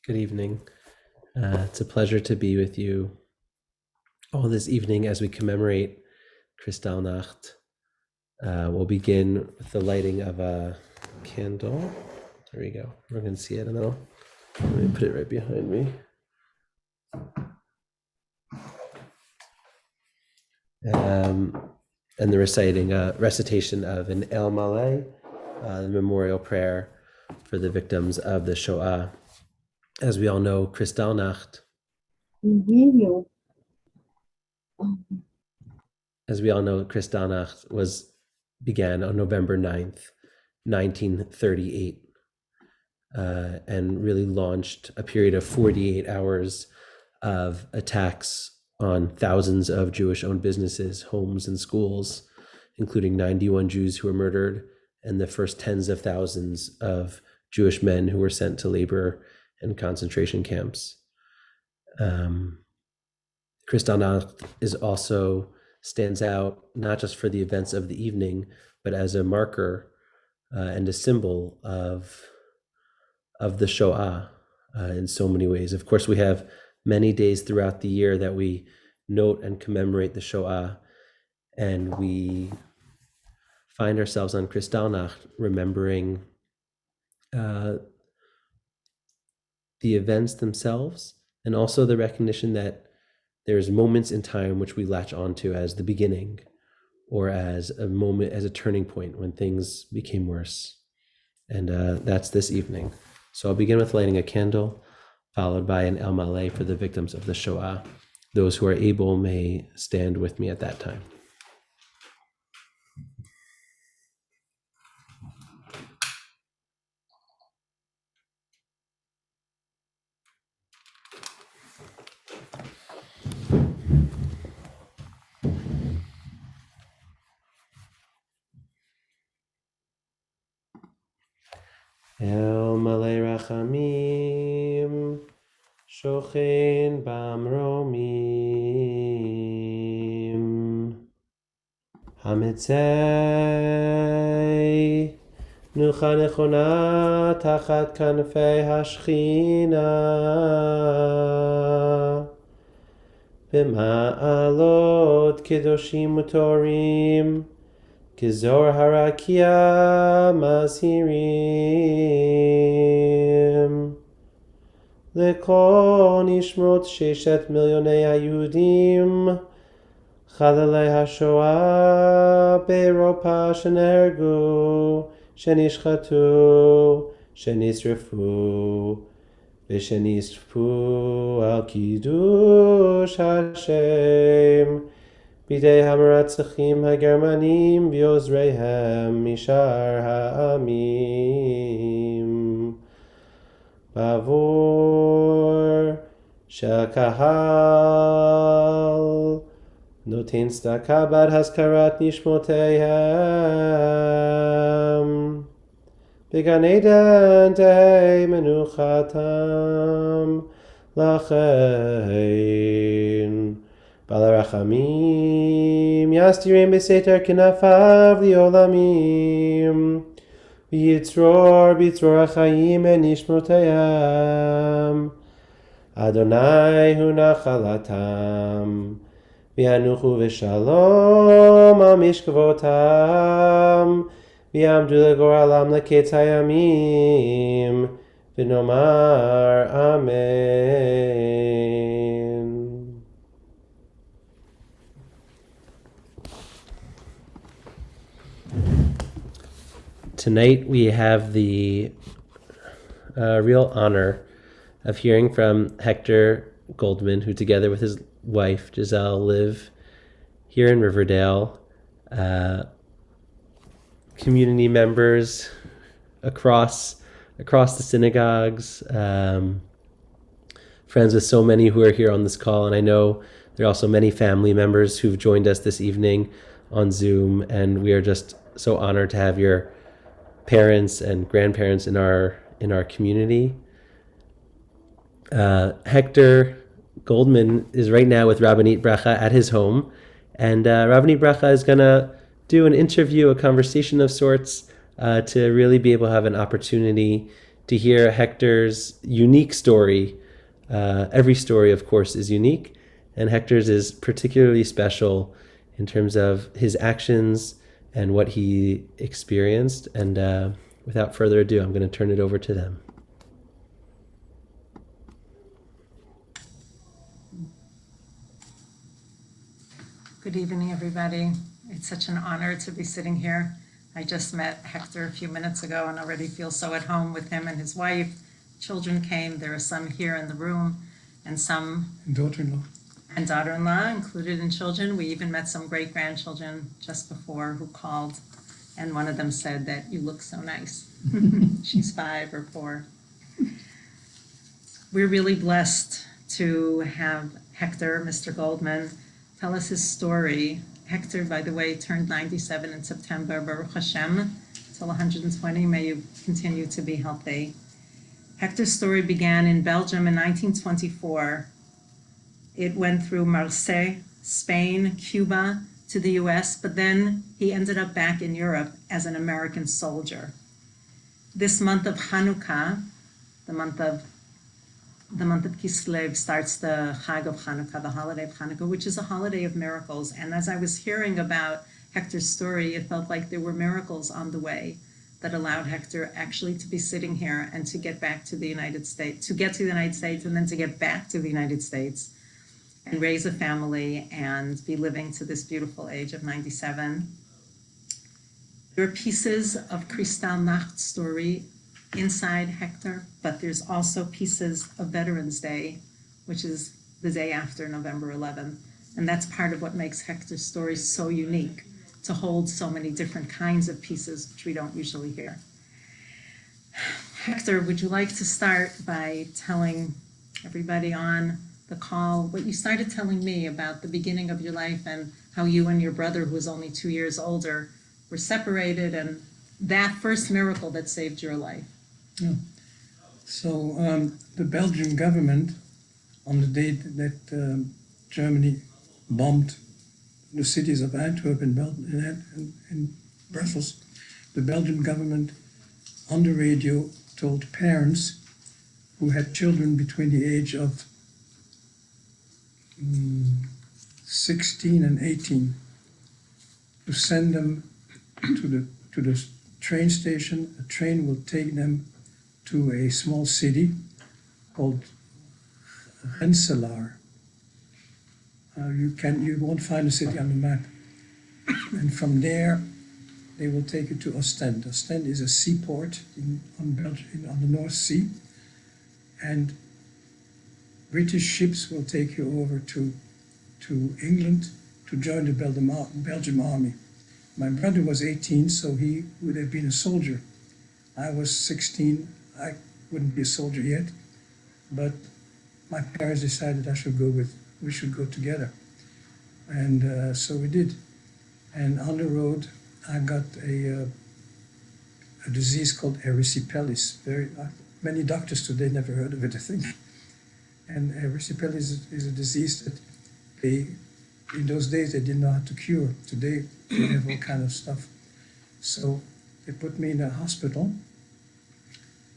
Good evening. It's a pleasure to be with you all this evening as we commemorate Kristallnacht. We'll begin with the lighting of a candle. There we go. We're going to see it in a minute. Let me put it right behind me. And the recitation of an El Malay, the memorial prayer for the victims of the Shoah. As we all know, Kristallnacht. As we all know, Kristallnacht began on November 9th, 1938, and really launched a period of 48 hours of attacks on thousands of Jewish-owned businesses, homes, and schools, including 91 Jews who were murdered, and the first tens of thousands of Jewish men who were sent to labor and concentration camps. Kristallnacht also stands out not just for the events of the evening, but as a marker and a symbol of the Shoah in so many ways. Of course, we have many days throughout the year that we note and commemorate the Shoah, and we find ourselves on Kristallnacht remembering the events themselves, and also the recognition that there's moments in time which we latch onto as the beginning, or as a moment, as a turning point when things became worse. And that's this evening. So I'll begin with lighting a candle, followed by an El Malay for the victims of the Shoah. Those who are able may stand with me at that time. El Malay Rachamim, Shochen Bamromim, Hamitzei, Nucha Nechona Tachat Kanfei Hashchina, B'ma'alot Kedoshim Utorim, Kizor Harakia Masirim Lekol Nishmot Sheshet Milyonei Hayudim Chalalei HaShoah Be'Europa Shenergu Shenishchatu Shenisrefu V'Shenisfu Al Kiddush Hashem Bidei hamaratzachim hagermanim v'yozreihem mishar ha'amim bavor shel kahal noten tzedakah bad haskarat nishmoteihem b'gan eden tehei menuchatam lachein Balarachamim Yastirim Beseter Kenafav Liolamim Yitzror Bitzror Achayim Enishmotayam Adonai Hu Nachalatam V'yanuchu v'shalom Al Mishkavotam V'yamdu Legoralam Leketz Hayamim V'nomar Amen. Tonight we have the real honor of hearing from Hector Goldman, who together with his wife Giselle live here in Riverdale. Community members across the synagogues, friends with so many who are here on this call, and I know there are also many family members who've joined us this evening on Zoom, and we are just so honored to have your parents and grandparents in our community. Hector Goldman is right now with Rabbanit Bracha at his home, and Rabbanit Bracha is going to do an interview, a conversation of sorts, to really be able to have an opportunity to hear Hector's unique story. Every story, of course, is unique, and Hector's is particularly special in terms of his actions and what he experienced. And without further ado, I'm going to turn it over to them. Good evening, everybody. It's such an honor to be sitting here. I just met Hector a few minutes ago and already feel so at home with him and his wife. Children came. There are some here in the room and some daughter-in-law and daughter-in-law included in children. We even met some great-grandchildren just before who called, and one of them said that you look so nice. She's 5 or 4. We're really blessed to have Hector, Mr. Goldman, tell us his story. Hector, by the way, turned 97 in September. Baruch Hashem, till 120. May you continue to be healthy. Hector's story began in Belgium in 1924. It went through Marseille, Spain, Cuba, to the US, but then he ended up back in Europe as an American soldier. This month of Hanukkah, the month of Kislev, starts the Chag of Hanukkah, the holiday of Hanukkah, which is a holiday of miracles. And as I was hearing about Hector's story, it felt like there were miracles on the way that allowed Hector actually to be sitting here and to get back to the United States, to get to the United States and then to get back to the United States and raise a family and be living to this beautiful age of 97. There are pieces of Kristallnacht story inside Hector, but there's also pieces of Veterans Day, which is the day after November 11th. And that's part of what makes Hector's story so unique, to hold so many different kinds of pieces, which we don't usually hear. Hector, would you like to start by telling everybody on the call what you started telling me about the beginning of your life and how you and your brother, who was only 2 years older, were separated, and that first miracle that saved your life? Yeah. So the Belgian government, on the day that Germany bombed the cities of Antwerp and Brussels, the Belgian government on the radio told parents who had children between the age of 16 and 18 to send them to the train station. A train will take them to a small city called Rensselaer. You won't find the city on the map. And from there, they will take you to Ostend. Ostend is a seaport on the North Sea, and British ships will take you over to England to join the Belgian army. My brother was 18, so he would have been a soldier. I was 16. I wouldn't be a soldier yet, but my parents decided we should go together. And so we did. And on the road, I got a disease called erysipelas. Many doctors today never heard of it, I think. And erysipelas is a disease that in those days they didn't know how to cure. Today they have all kind of stuff. So they put me in a hospital,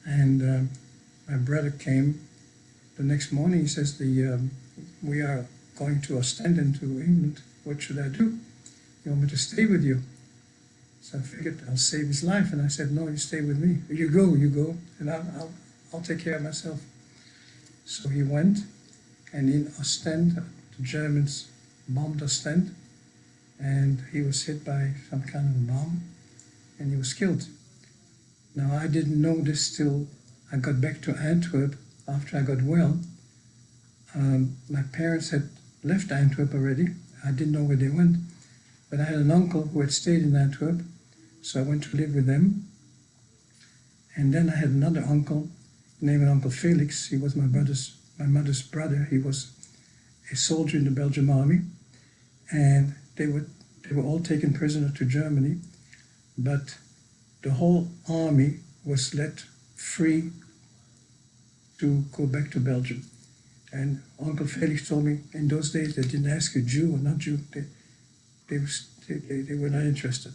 and my brother came the next morning. He says, we are going to Ostend and to England. What should I do? You want me to stay with you? So I figured I'll save his life. And I said, no, you stay with me. You go, and I'll take care of myself. So he went, and in Ostend, the Germans bombed Ostend, and he was hit by some kind of a bomb, and he was killed. Now, I didn't know this till I got back to Antwerp after I got well. My parents had left Antwerp already. I didn't know where they went, but I had an uncle who had stayed in Antwerp, so I went to live with them. And then I had another uncle named Uncle Felix. He was my mother's brother. He was a soldier in the Belgian army, and they were all taken prisoner to Germany, but the whole army was let free to go back to Belgium. And Uncle Felix told me, in those days they didn't ask you Jew or not Jew. They were not interested.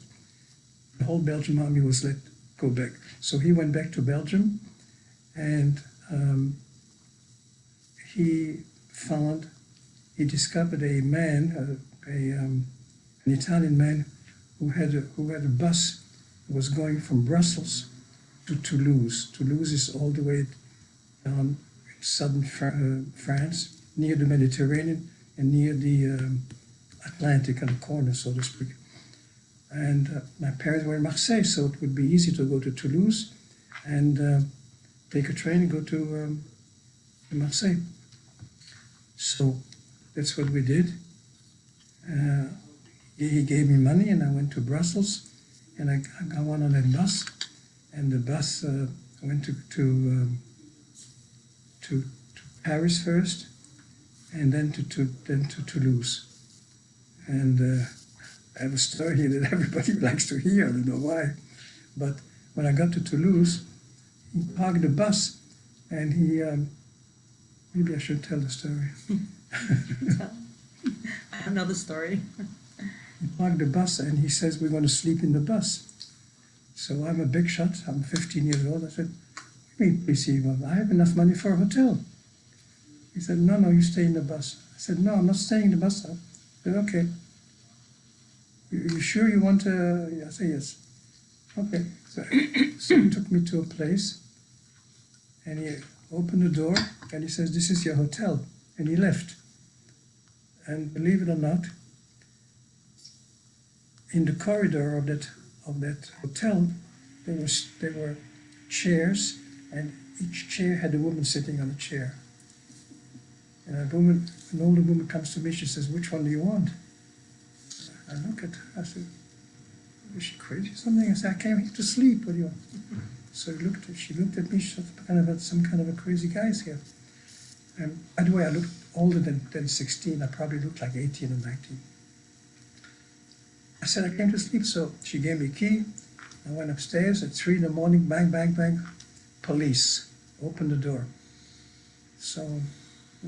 The whole Belgian army was let go back. So he went back to Belgium, And he discovered a man, an Italian man who had a bus that was going from Brussels to Toulouse. Toulouse is all the way down in southern France, near the Mediterranean and near the Atlantic on the corner, so to speak. And my parents were in Marseille, so it would be easy to go to Toulouse and take a train and go to Marseille. So that's what we did. He gave me money, and I went to Brussels, and I got on that bus, and the bus went to Paris first, and then to Toulouse. And I have a story here that everybody likes to hear. I don't know why, but when I got to Toulouse, he parked the bus, and he maybe I should tell the story. I don't know the story. He parked the bus, and he says, "We're going to sleep in the bus." So I'm a big shot. I'm 15 years old. I said, "What do you mean, please, I have enough money for a hotel." He said, No, you stay in the bus." I said, "No, I'm not staying in the bus." I said, "Okay. You sure you want to?" I said, "Yes." Okay. So he took me to a place, and he opened the door, and he says, "This is your hotel." And he left. And believe it or not, in the corridor of that hotel, there were chairs, and each chair had a woman sitting on a chair. And an older woman comes to me. She says, "Which one do you want?" I look at her. I said, "Is she crazy or something?" I said, "I came here to sleep. What do you want?" So she looked at me. She said, some kind of a crazy guy's here. And by the way, I looked older than 16. I probably looked like 18 or 19. I said, "I came to sleep." So she gave me a key. I went upstairs at 3 in the morning. Bang, bang, bang. Police. Opened the door. So,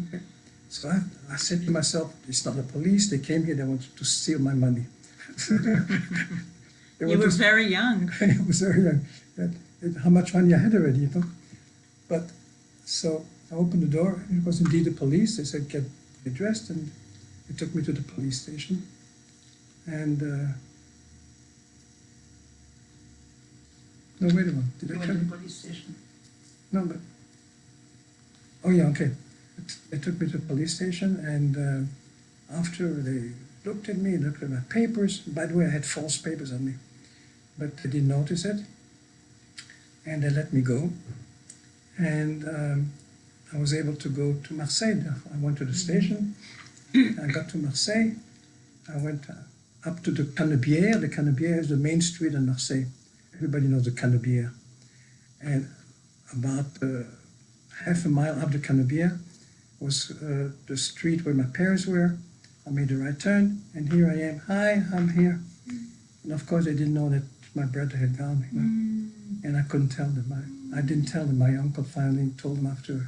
okay. So I said to myself, "It's not the police. They came here. They wanted to steal my money." You were very young. I was very young. How much money I had already, you know. But so I opened the door, and it was indeed the police. They said, get dressed, and they took me to the police station. And no, wait a minute. Did I tell you? The police station. No, but oh yeah, okay. They took me to the police station, and after they looked at me, looked at my papers. By the way, I had false papers on me, but they didn't notice it, and they let me go. And I was able to go to Marseille. I went to the station. I got to Marseille. I went up to the Canebière. The Canebière is the main street in Marseille. Everybody knows the Canebière. And about half a mile up the Canebière was the street where my parents were. I made the right turn, and here I am. "Hi, I'm here." And of course, they didn't know that my brother had gone, you know? And I couldn't tell them. I didn't tell them. My uncle finally told them after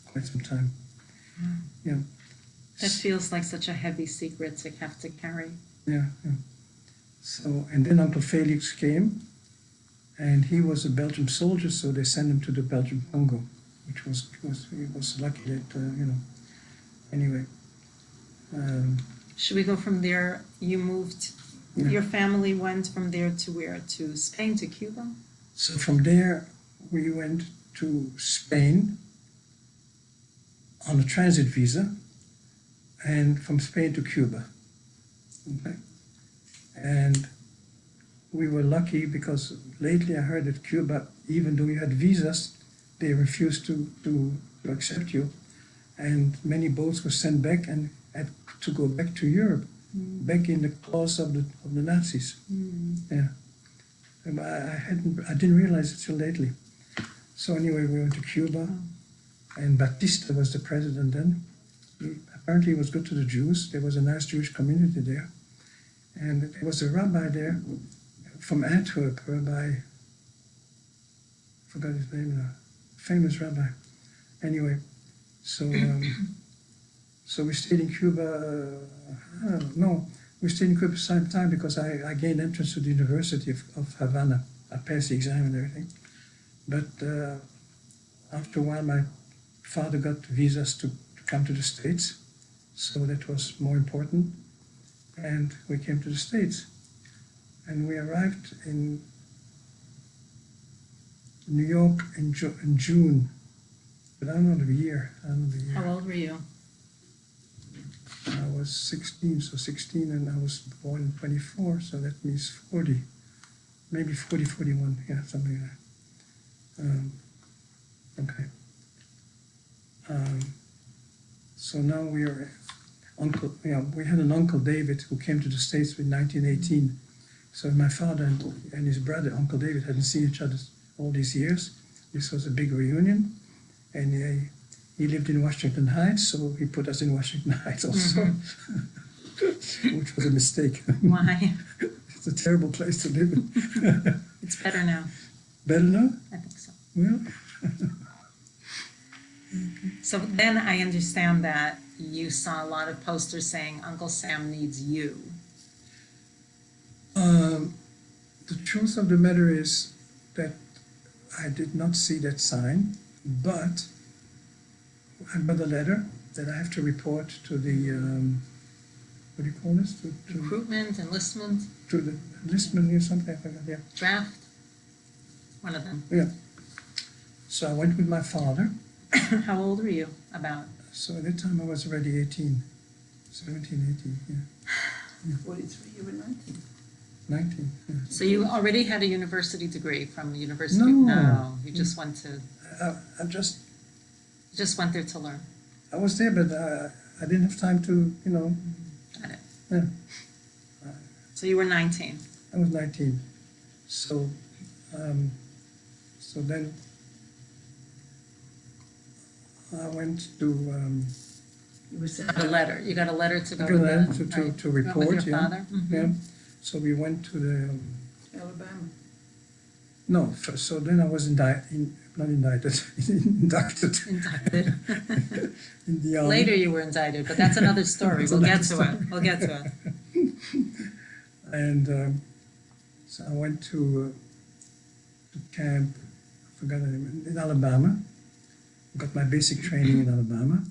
quite some time. Yeah. That feels like such a heavy secret to have to carry. Yeah. So, and then Uncle Felix came, and he was a Belgian soldier, so they sent him to the Belgian Congo, which he was lucky that, you know. Anyway. Should we go from there? You moved, Yeah. your family went from there to where? To Spain, to Cuba? So from there, we went to Spain on a transit visa, and from Spain to Cuba. Okay? And we were lucky because lately I heard that Cuba, even though you had visas, they refused to accept you. And many boats were sent back and had to go back to Europe, back in the claws of the Nazis. Yeah. And I didn't realize it till lately. So anyway, we went to Cuba, and Batista was the president then. Apparently he was good to the Jews. There was a nice Jewish community there. And there was a rabbi there from Antwerp, I forgot his name now, famous rabbi. Anyway, so we stayed in Cuba, we stayed in Cuba some time because I gained entrance to the University of Havana. I passed the exam and everything. But after a while, my father got visas to come to the States, so that was more important. And we came to the States. And we arrived in New York in June. But I don't know the year. How old were you? I was 16, so 16, and I was born in 24, so that means 40. Maybe 40, 41, yeah, something like that. Okay. So now we are we had an Uncle David who came to the States in 1918. So my father and his brother, Uncle David, hadn't seen each other all these years. This was a big reunion, and he lived in Washington Heights, so he put us in Washington Heights also, which was a mistake. Why? It's a terrible place to live in. It's better now. Better now? I think so. Well, So then I understand that you saw a lot of posters saying Uncle Sam needs you. the truth of the matter is that I did not see that sign, but I got a letter that I have to report to the, what do you call this? Recruitment, enlistment, To the enlistment or something, I forgot, yeah. draft, one of them. Yeah. So I went with my father. How old were you, about? So at that time I was already 18, 17, 18, yeah. 43, you were 19. 19, yeah. So you already had a university degree from university? No. You just went to, I just, went there to learn. I was there, but I didn't have time to, Got it. yeah. So you were 19. I was 19. So, so then I went to, You were Got a letter. You got a letter to go to, to to, the, to, right. to You went report, with your yeah. father? Mhm. Yeah. So we went to the, Alabama. no, so then I was not indicted, inducted Indicted. in the army. Later you were indicted, but that's another story. That's We'll get another to it. We'll get to it. And so I went to camp, I forgot the name, in Alabama. Got my basic training in Alabama.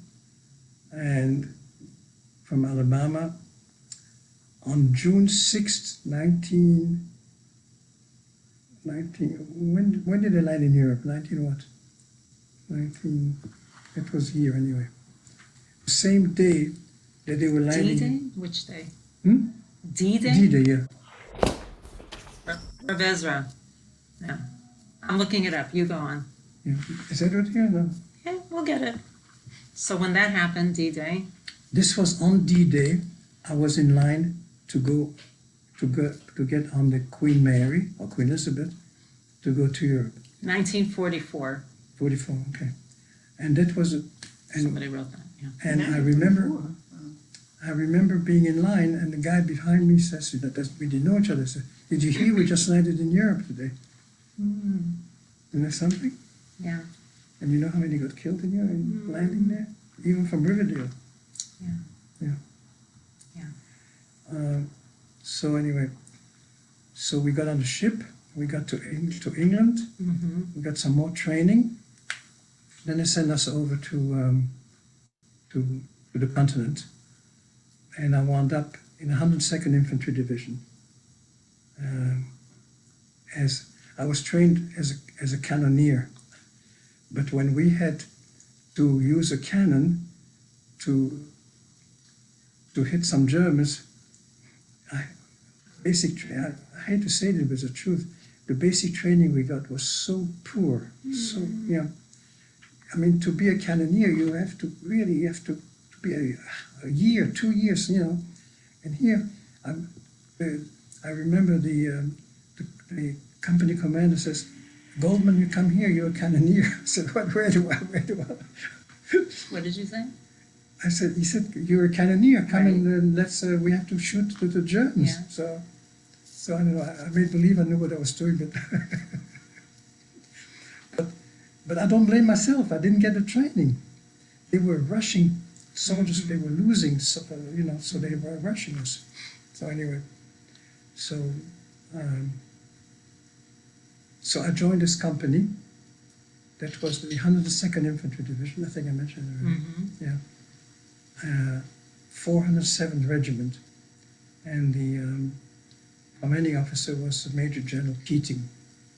And from Alabama, on June 6th, 19, when did they land in Europe? 19 what? 19, it was here anyway. Same day that they were landing. D-Day? Which day? Hmm? D-Day? D-Day, yeah. Rav Ezra. Yeah. I'm looking it up. You go on. Yeah. Is that right here? No. Yeah, we'll get it. So when that happened, D-Day, This was on D-Day. I was in line to get on the Queen Mary or Queen Elizabeth to go to Europe. 1944. 44, okay. And that was and Somebody wrote that. Yeah. and I remember being in line, and the guy behind me says that we didn't know each other. Said, "Did you hear we just landed in Europe today?" Isn't that something? Yeah. And you know how many got killed in here in landing there, even from Riverdale. Yeah. Yeah. Yeah. So anyway, so we got on the ship. We got to England. Mm-hmm. We got some more training. Then they sent us over to the continent, and I wound up in 102nd Infantry Division. As I was trained as a cannoneer, but when we had to use a cannon to hit some Germans, I hate to say it, but it's the truth. The basic training we got was so poor. So yeah, I mean, to be a cannoneer, you have to be a year, 2 years, And here, I remember the company commander says, "Goldman, you come here. You're a cannoneer." I said, Where do I?" What did you say? He said, "You're a cannoneer. Come Right. and let's. We have to shoot the Germans." Yeah. So I don't know. I made believe I knew what I was doing, but I don't blame myself. I didn't get the training. They were rushing soldiers. They were losing. So they were rushing us. So anyway, so I joined this company That was the 102nd Infantry Division, I think I mentioned it already. Mm-hmm. Yeah. 407th Regiment. And the commanding officer was Major General Keating.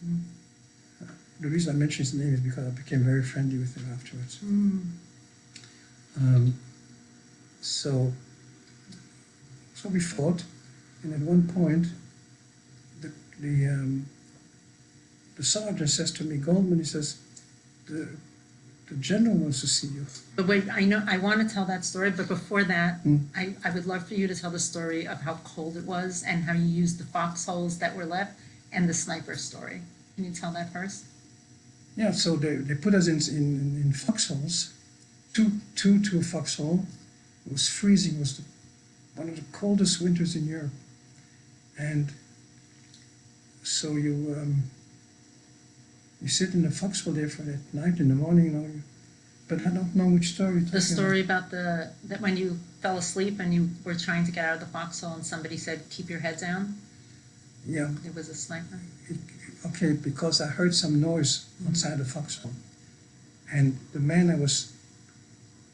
Mm. The reason I mention his name is because I became very friendly with him afterwards. Mm. So we fought, and at one point, the sergeant says to me, Goldman, he says, the general wants to see you. But wait, I want to tell that story, but before that, Mm. I would love for you to tell the story of how cold it was and how you used the foxholes that were left and the sniper story. Can you tell that first? Yeah, so they put us in foxholes, two to a foxhole. It was freezing. It was one of the coldest winters in Europe. And so you sit in the foxhole there for that night, in the morning, but I don't know which story. The story about that when you fell asleep and you were trying to get out of the foxhole and somebody said, keep your head down? Yeah. It was a sniper? Okay, because I heard some noise outside the foxhole. And the man I was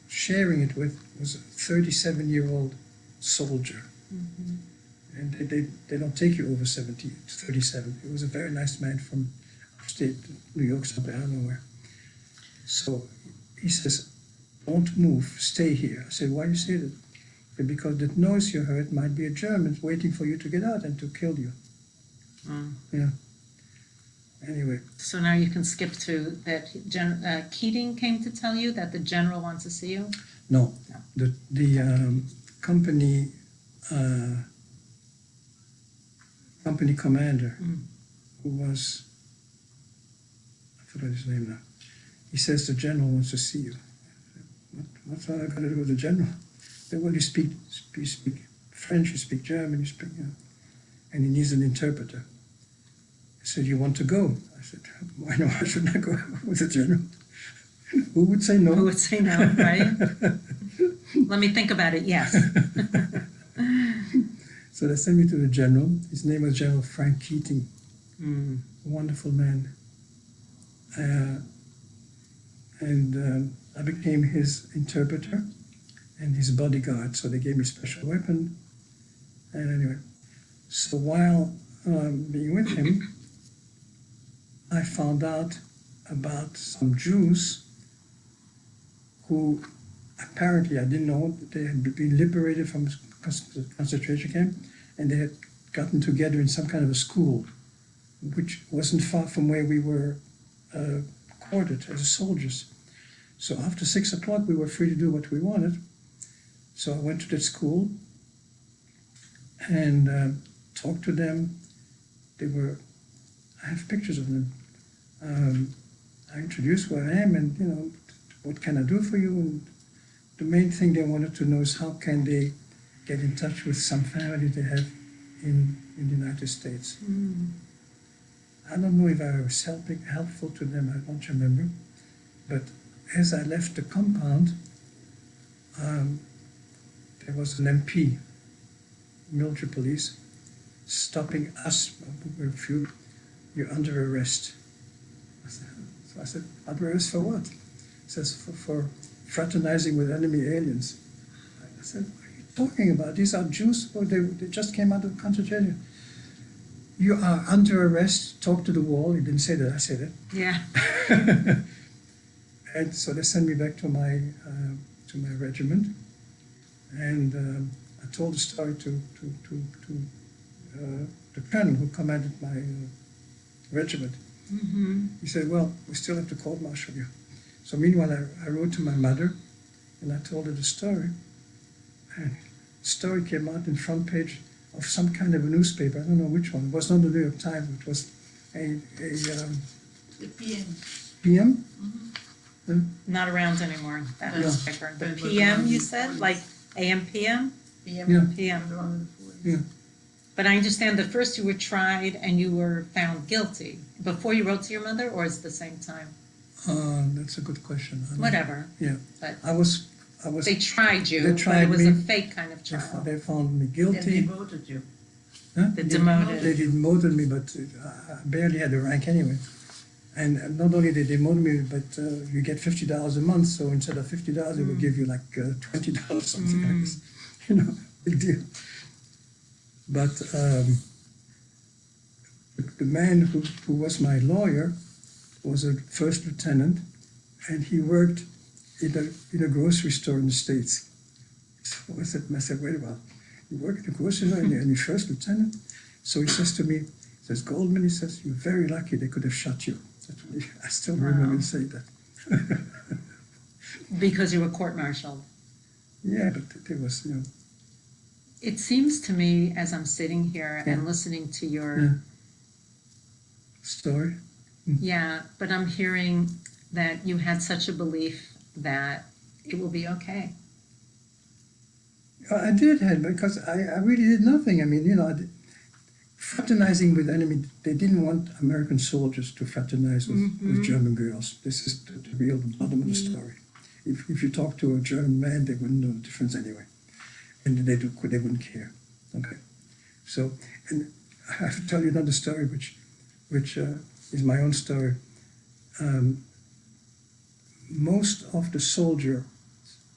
sharing it with was a 37-year-old soldier. Mm-hmm. And they don't take you over 37. He was a very nice man from upstate New York, somewhere, I don't know where. So he says, don't move, stay here. I said, why do you say that? He said, because the noise you heard might be a German waiting for you to get out and to kill you. Mm. Yeah. Anyway. So now you can skip to that Keating came to tell you that the general wants to see you? No. No. The company commander, who was, I forgot his name now, he says the general wants to see you. What's that got to do with the general? They well, you speak French, you speak German, you speak, and he needs an interpreter. He said, you want to go? I said, why no? Why shouldn't I go with the general? Who would say no? Who would say no, right? Let me think about it, yes. So they sent me to the general. His name was General Frank Keating. Mm. A wonderful man. And I became his interpreter and his bodyguard. So they gave me a special weapon. And anyway, so while being with him, I found out about some Jews who apparently, I didn't know, that they had been liberated from the concentration camp, and they had gotten together in some kind of a school, which wasn't far from where we were quartered as soldiers. So after 6 o'clock, we were free to do what we wanted. So I went to that school and talked to them. I have pictures of them. I introduced where I am and, what can I do for you? And the main thing they wanted to know is how can they get in touch with some family they have in the United States. Mm. I don't know if I was helpful to them, I don't remember. But as I left the compound, there was an MP, military police, stopping us. We were a few, you're under arrest. So I said, under arrest for what? He says, for fraternizing with enemy aliens. I said, what are you talking about? These are Jews. Oh, they just came out of concentration. You are under arrest. Talk to the wall. He didn't say that. I said it. Yeah. And so they sent me back to my regiment, and I told the story to the colonel who commanded my regiment. Mm-hmm. He said, well, we still have to court-martial you. So meanwhile, I wrote to my mother, and I told her the story. And the story came out in front page of some kind of a newspaper. I don't know which one. It was not the New York Times. It was The PM. PM? Not around anymore, that Yeah. newspaper. The But it was PM, around you the said, 40s. like AM, PM? PM. Yeah. PM. Around the 40s. Yeah. But I understand that first you were tried and you were found guilty before you wrote to your mother, or is it the same time? That's a good question. I don't know. Whatever. Yeah. But I was. they tried you, They but tried it was a me. fake kind of trial. They found me And guilty. devoted you. Huh? They They demoted. demoted me, but I barely had a rank anyway. And not only did they demoted me, but you get $50 a month. So instead of $50, they would give you like $20, something like this. You know, big deal. But the man who was my lawyer was a first lieutenant, and he worked in a grocery store in the States. So I said, wait a while, you work in a grocery store and you're first lieutenant? So he says to me, he says, Goldman, he says, you're very lucky, they could have shot you. I still remember him saying that. Because you were court-martialed. Yeah, but there was, you know. It seems to me, as I'm sitting here and listening to your story. Yeah, but I'm hearing that you had such a belief that it will be okay. I did have, because I really did nothing. I mean, you know, fraternizing with enemy, they didn't want American soldiers to fraternize with German girls. This is the real bottom of the story. If you talk to a German man, they wouldn't know the difference anyway. And they wouldn't care. Okay. So, and I have to tell you another story, which is my own story. Most of the soldiers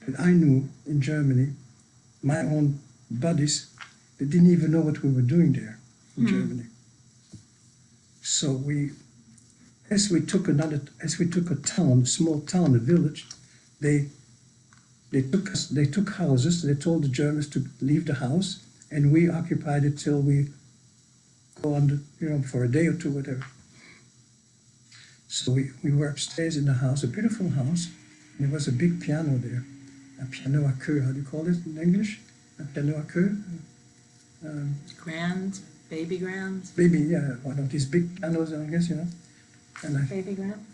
that I knew in Germany, my own buddies, they didn't even know what we were doing there in Germany. So as we took a town, a small town, a village, they took houses. They told the Germans to leave the house, and we occupied it till we go on, for a day or two, whatever. So we were upstairs in the house, a beautiful house, and there was a big piano there, a piano à queue. How do you call it in English? A piano à queue. Grand, baby grand. Baby, yeah, one of these big pianos, I guess, And Baby grand.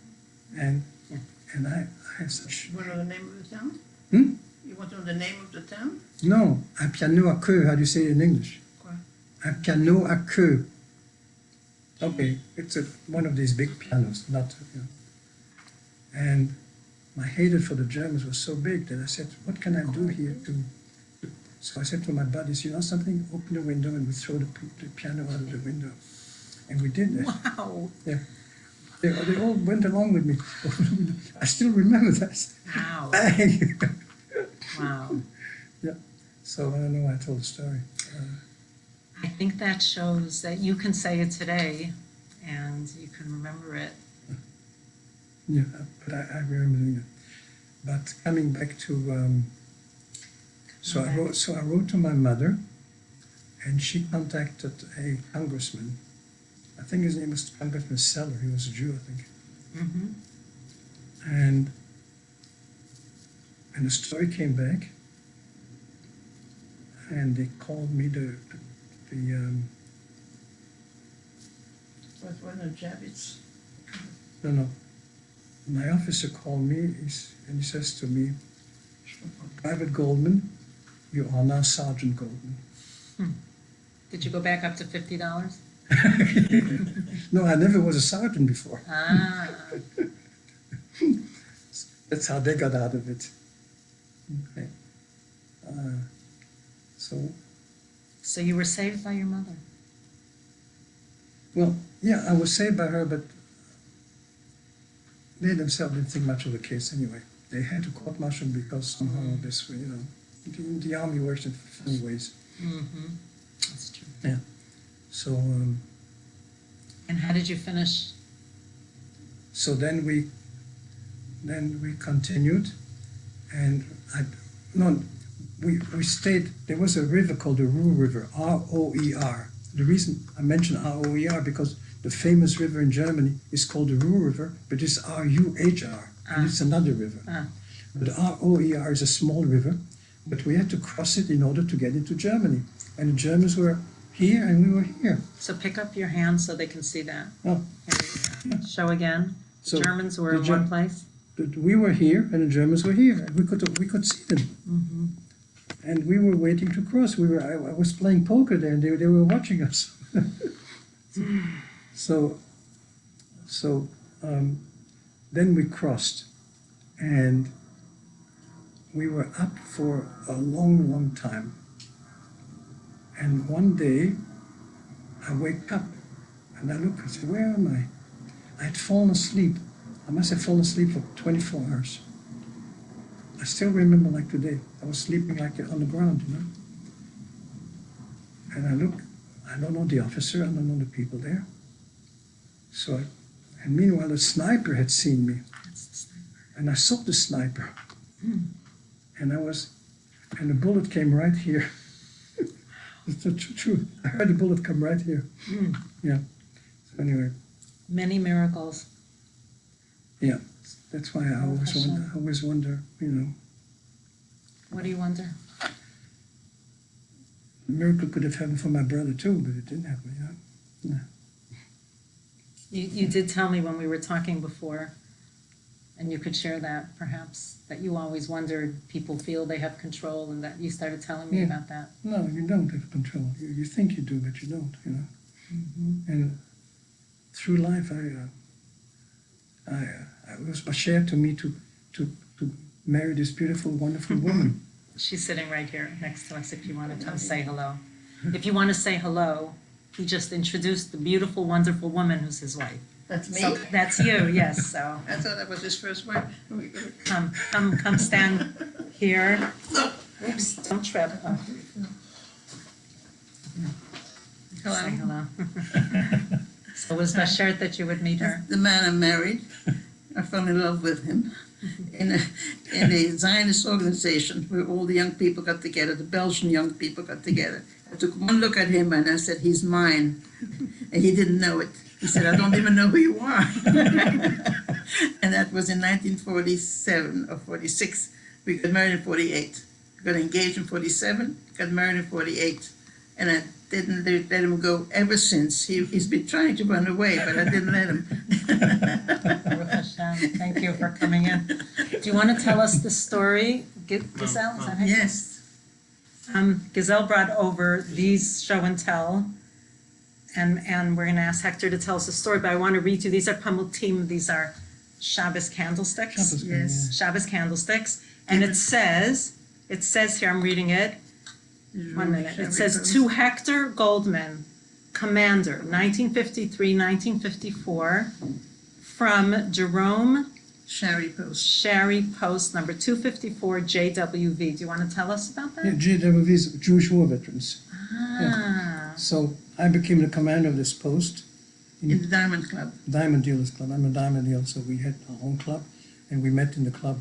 And I have such. You want to know the name of the town? Hmm? You want to know the name of the town? No, un piano à queue. How do you say it in English? Quoi? Un piano à queue. Okay, it's one of these big pianos, not. And my hatred for the Germans was so big that I said, "What can I do here to?" So I said to my buddies, "You know something? Open the window and we throw the piano out of the window." And we did that. Wow. Yeah. They all went along with me. I still remember that. Wow. Wow. Yeah. So I don't know why I told the story. I think that shows that you can say it today and you can remember it. Yeah, but I remember doing it. But coming back to, so I wrote to my mother, and she contacted a congressman. I think his name was Congressman Seller. He was a Jew, I think. Mm-hmm. And the story came back, and they called me What were the Javits? no. My officer called me, and he says to me, "Private Goldman, you are now Sergeant Goldman." Did you go back up to $50? No, I never was a sergeant before. Ah. That's how they got out of it. Okay. So you were saved by your mother? Well, yeah, I was saved by her, but they themselves didn't think much of the case anyway. They had to court-martial because somehow this way, the army works in funny ways. Mm-hmm. That's true. Yeah. So. And how did you finish? So then we continued, and we stayed. There was a river called the Roer River, R-O-E-R. The reason I mention R-O-E-R because the famous river in Germany is called the Ruhr River, but it's R-U-H-R, and it's another river. But R-O-E-R is a small river, but we had to cross it in order to get into Germany. And the Germans were here and we were here. So pick up your hand so they can see that. Oh. Show again. The So Germans were in one place. We were here and the Germans were here. We could see them. Mm-hmm. And we were waiting to cross. I was playing poker there, and they were watching us. So then we crossed, and we were up for a long, long time. And one day, I wake up, and I look and say, "Where am I?" I had fallen asleep. I must have fallen asleep for 24 hours. I still remember like today. I was sleeping like on the ground, you know. And I look, I don't know the officer, I don't know the people there. And meanwhile, the sniper had seen me. That's the sniper. And I saw the sniper. And the bullet came right here. It's the truth. I heard the bullet come right here. Yeah. So anyway. Many miracles. Yeah. That's why I always wonder, you know. What do you wonder? A miracle could have happened for my brother too, but it didn't happen, you know. You did tell me when we were talking before, and you could share that perhaps, that you always wondered people feel they have control, and that you started telling me about that. No, you don't have control. You think you do, but you don't, you know. And through life, it was shared to me to marry this beautiful, wonderful woman. She's sitting right here next to us if you want to come say hello. If you want to say hello, he just introduced the beautiful, wonderful woman who's his wife. That's me? So that's you, yes, so I thought that was his first wife. come stand here. Oops, don't trip. Oh, say Hello. hello. So it was Bashert that you would meet her? The man I married, I fell in love with him in a Zionist organization where all the young people got together, the Belgian young people got together. I took one look at him and I said, he's mine. And he didn't know it. He said, I don't even know who you are. And that was in 1947 or 46. We got married in 48. We got engaged in 47, got married in 48. And I didn't let him go ever since. He's been trying to run away, but I didn't let him. Baruch Hashem. Thank you for coming in. Do you want to tell us the story, Giselle? Is that how you- Yes. Giselle brought over these show and tell, and we're going to ask Hector to tell us the story, but I want to read you. These are Pamutim, these are Shabbos candlesticks. Shabbos, Yes. Shabbos candlesticks. And it says here, I'm reading it. 1 minute. It says, to Hector Goldman, Commander, 1953-1954, from Jerome Shari Post. Shari Post, number 254, JWV. Do you want to tell us about that? Yeah, JWV is Jewish War Veterans. Ah, So I became the commander of this post, In the Diamond Club. Diamond Dealers Club. I'm a diamond dealer, so we had our own club, and we met in the club.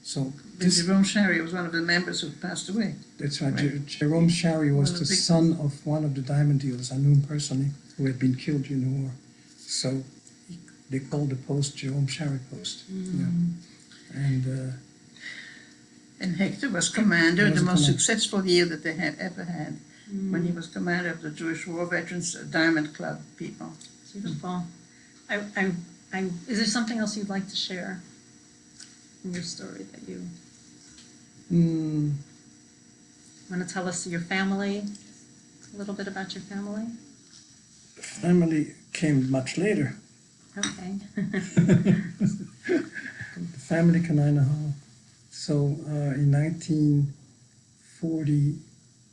So this, Jerome Shari was one of the members who passed away. that's right. Right. Jerome Shari was One of the the big- son of one of the diamond dealers. I knew him personally, who had been killed during the war. So they called the post Jerome Shari Post. Yeah. And Hector was commander, He was the most commander. successful year that they had ever had, when he was commander of the Jewish War Veterans Diamond Club people. beautiful. Is there something else you'd like to share in your story that you want to tell us your family, a little bit about your family? Family came much later. Okay. The family Kananaha. So in 1940,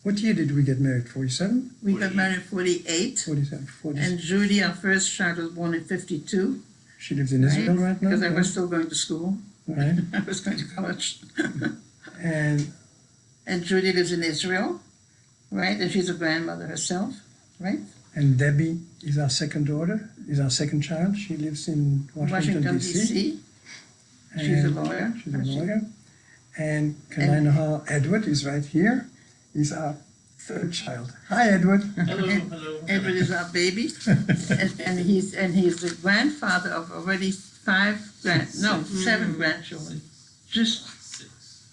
what year did we get married? 47? We got married in 48, 47, 40. and Judy, our first child, was born in 52. She lives in Israel right now. Because I right? was still going to school. Right. I was going to college. And And Judy lives in Israel, right? And she's a grandmother herself, right? Debbie is our second daughter, is our second child. She lives in Washington, D.C. D.C. She's a And lawyer. She's a lawyer. And Kananaha Edward is right here. He's our third child. Hi, Edward. Edward is our baby, and he's the grandfather of already seven grandchildren. Just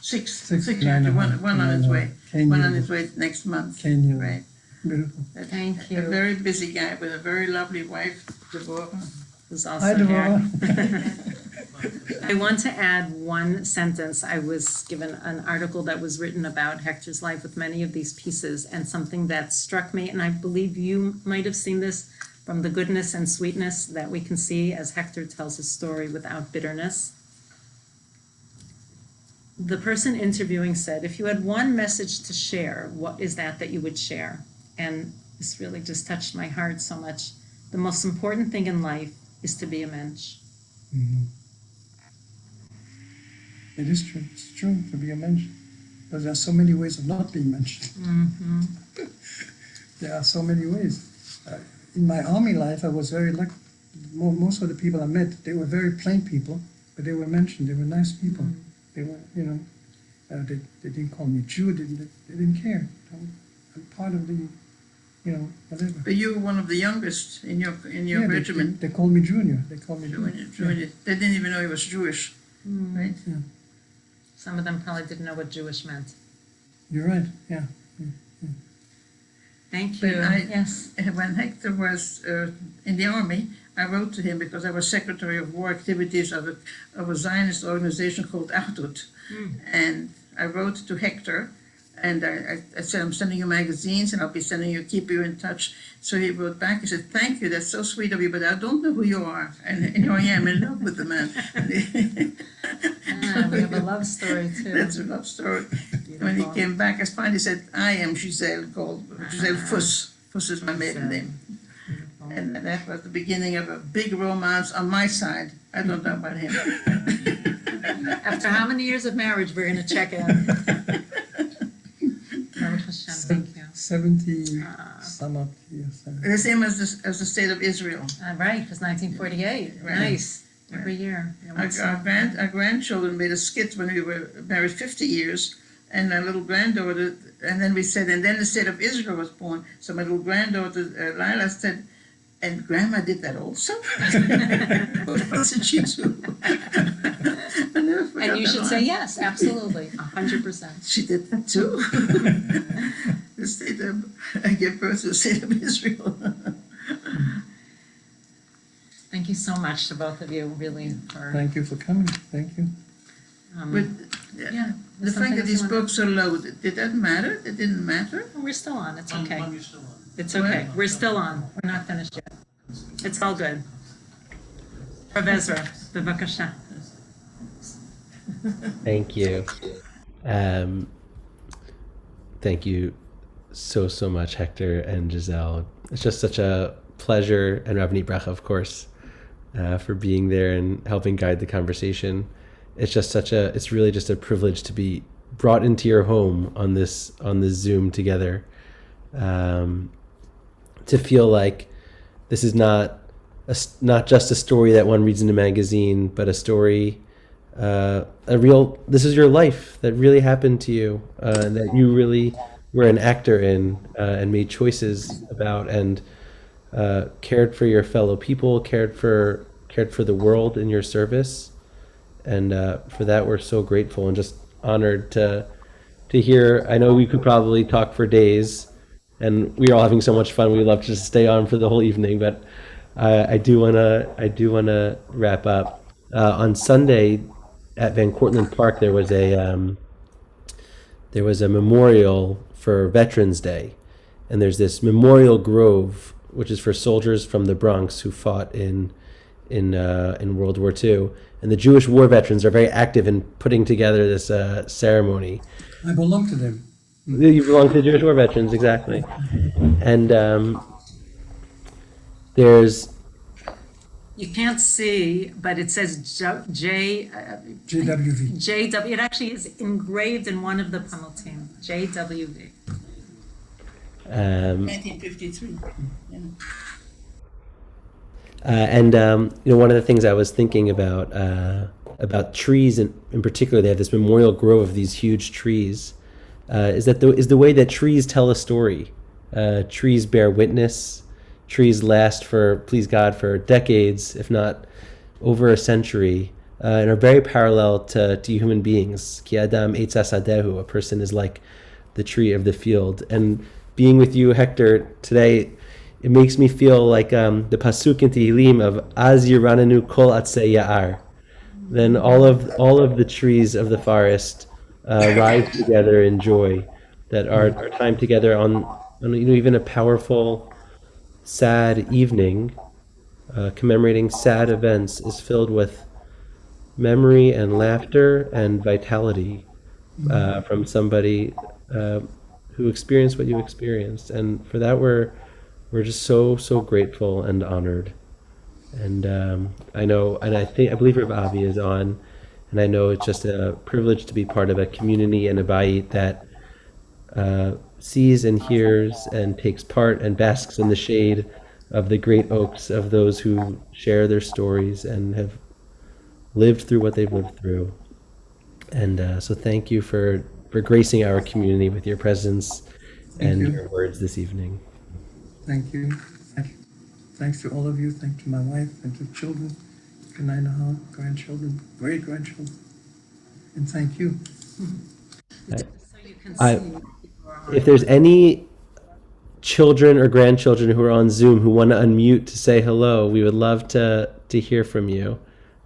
six grandchildren. One on his way. One on his way next month. Kenya. Right. Beautiful. Thank A you. very busy guy with a very lovely wife, Deborah. Who's Hi, also here. Deborah. I want to add one sentence. I was given an article that was written about Hector's life with many of these pieces, and something that struck me, and I believe you might have seen this, from the goodness and sweetness that we can see as Hector tells his story without bitterness. The person interviewing said, if you had one message to share, what is that you would share? And this really just touched my heart so much. The most important thing in life is to be a mensch. Mhm. It is true. It's true to be a mensch. But there are so many ways of not being mensch. Mm-hmm. There are so many ways. In my army life, I was very lucky. Most of the people I met, they were very plain people, but they were mentioned. They were nice people. They were, they didn't call me Jew. They didn't care. I'm part of the, whatever. But you were one of the youngest in your Yeah, regiment. They called me Junior. They called me Junior. Junior. They didn't even know he was Jewish, right? Yeah. Some of them probably didn't know what Jewish meant. You're right. Yeah. Thank you. But Yes. When Hector was in the army, I wrote to him because I was Secretary of War Activities of a Zionist organization called Achdut. And I wrote to Hector, and I said, I'm sending you magazines, and I'll be sending you, keep you in touch. So he wrote back, he said, thank you, that's so sweet of you, but I don't know who you are. And here I am in love with the man. We have a love story too. That's a love story. When he came back, I finally said, I am Giselle Giselle Fuss. Fuss is my maiden name. And that was the beginning of a big romance on my side. I don't know about him. After how many years of marriage, we're going to check in. Baruch Hashem, thank you. 70 some up years. The same as the state of Israel. Right, it was 1948. Right. Nice. Every year. Our grandchildren made a skit when we were married 50 years, and our little granddaughter, and then we said, and then the state of Israel was born. So my little granddaughter, Lila, said, and Grandma did that also? What did she do? And you should say yes, absolutely, 100%. She did that too. The state of, I gave birth to the state of Israel. Thank you so much to both of you, really, for. Thank you for coming. Thank you. But Yeah. the fact that these books are loaded, did that matter? It didn't matter? We're still on, it's okay. You're still on. It's okay, we're still on, we're not finished yet. It's all good. Rav Ezra, bevakasha. Thank you. Thank you so much, Hector and Giselle. It's just such a pleasure, and Rabbanit Bracha, of course, for being there and helping guide the conversation. It's really just a privilege to be brought into your home on this Zoom together. To feel like this is not just a story that one reads in a magazine, but a story, this is your life that really happened to you, and that you really were an actor in, and made choices about, and cared for your fellow people, cared for the world in your service, and for that we're so grateful and just honored to hear. I know we could probably talk for days, and we're all having so much fun. We'd love to just stay on for the whole evening, but I do wanna wrap up. On Sunday at Van Cortlandt Park, there was a memorial for Veterans Day, and there's this memorial grove which is for soldiers from the Bronx who fought in World War II, and the Jewish war veterans are very active in putting together this ceremony. I belong to them. You belong to the Jewish war veterans, exactly. And there's... You can't see, but it says JWV. JW, it actually is engraved in one of the Pamotim, JWV. 1953. Yeah. One of the things I was thinking about trees in particular, they have this memorial grove of these huge trees, is the way that trees tell a story. Trees bear witness. Trees last for, please God, for decades, if not over a century, and are very parallel to human beings. Ki adam eitz hasadehu, a person is like the tree of the field. And being with you, Hector, today, it makes me feel like the pasuk in Tehillim of Az yiranenu kol atzei ya'ar. Then all of the trees of the forest rise together in joy. That our time together on even a powerful, sad evening, commemorating sad events, is filled with memory and laughter and vitality from somebody who experienced what you experienced. And for that, we're we're just so grateful and honored. And I know, and I believe Rabbi Avi is on, and I know it's just a privilege to be part of a community and a Bayit that sees and hears and takes part and basks in the shade of the great oaks of those who share their stories and have lived through what they've lived through. And so thank you for gracing our community with your presence and you. your words this evening. Thank you. Thanks to all of you. Thanks to my wife and to children, 9.5 grandchildren, great grandchildren, and thank you. So you can I- see people are If there's any children or grandchildren who are on Zoom who want to unmute to say hello, we would love to hear from you.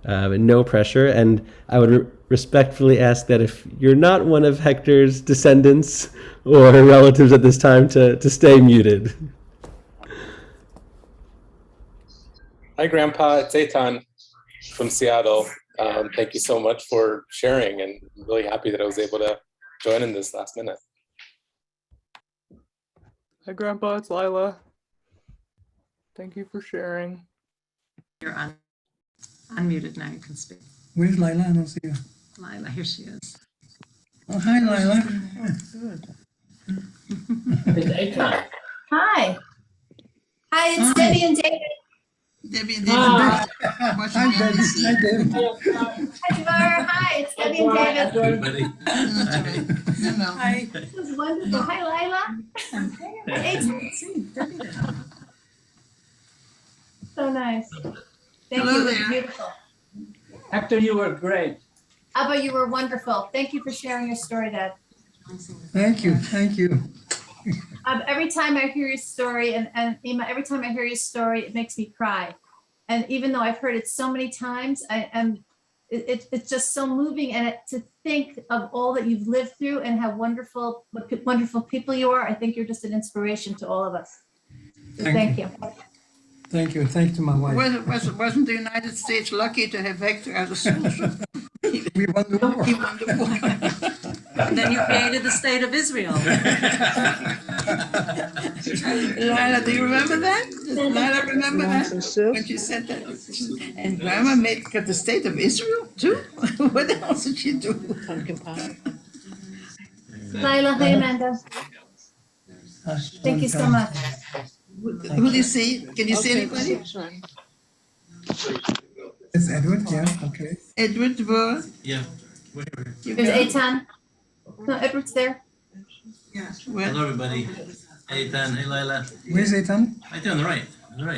But no pressure. And I would respectfully ask that if you're not one of Hector's descendants or relatives at this time, to stay muted. Hi, Grandpa. It's Eitan from Seattle. Thank you so much for sharing, and I'm really happy that I was able to join in this last minute. Hi, Grandpa. It's Lila. Thank you for sharing. you're unmuted now. You can speak. Where's Lila? I don't see her. Lila, here she is. Oh, hi, Lila. Hi. Hi, it's Debbie and David. Debbie and David. Watching Hi, Debbie. BBC. Hi, Debbie. Hi, Devar. Hi, it's Debbie and David. Everybody. That's all right. No. Hi. This is wonderful. Hi, Lila. Hey, so nice. Thank Hello you. It was there. beautiful. Hector, you were great. Abba, you were wonderful. Thank you for sharing your story, Dad. Thank you. Thank you. Every time I hear your story, and Ima, every time I hear your story, it makes me cry. And even though I've heard it so many times, it's just so moving. And to think of all that you've lived through and how wonderful people you are, I think you're just an inspiration to all of us. So thank you. Thank you. Thanks to my wife. Wasn't the United States lucky to have Hector out of school? We won the war. He won the war. And then you created the state of Israel. Lila, do you remember that? Does Lila remember that? When she said that? And Grandma got the state of Israel too? What else did she do? Lila, hi, Amanda. Thank you so much. Who do you see? Can you see anybody? It's Edward, yeah, okay. Edward Dvor. Yeah. There's Eitan. No, Edward's there. Where? Hello, everybody. Hey, Dan. Hey, Lila. Where's Ethan? Right there on the right.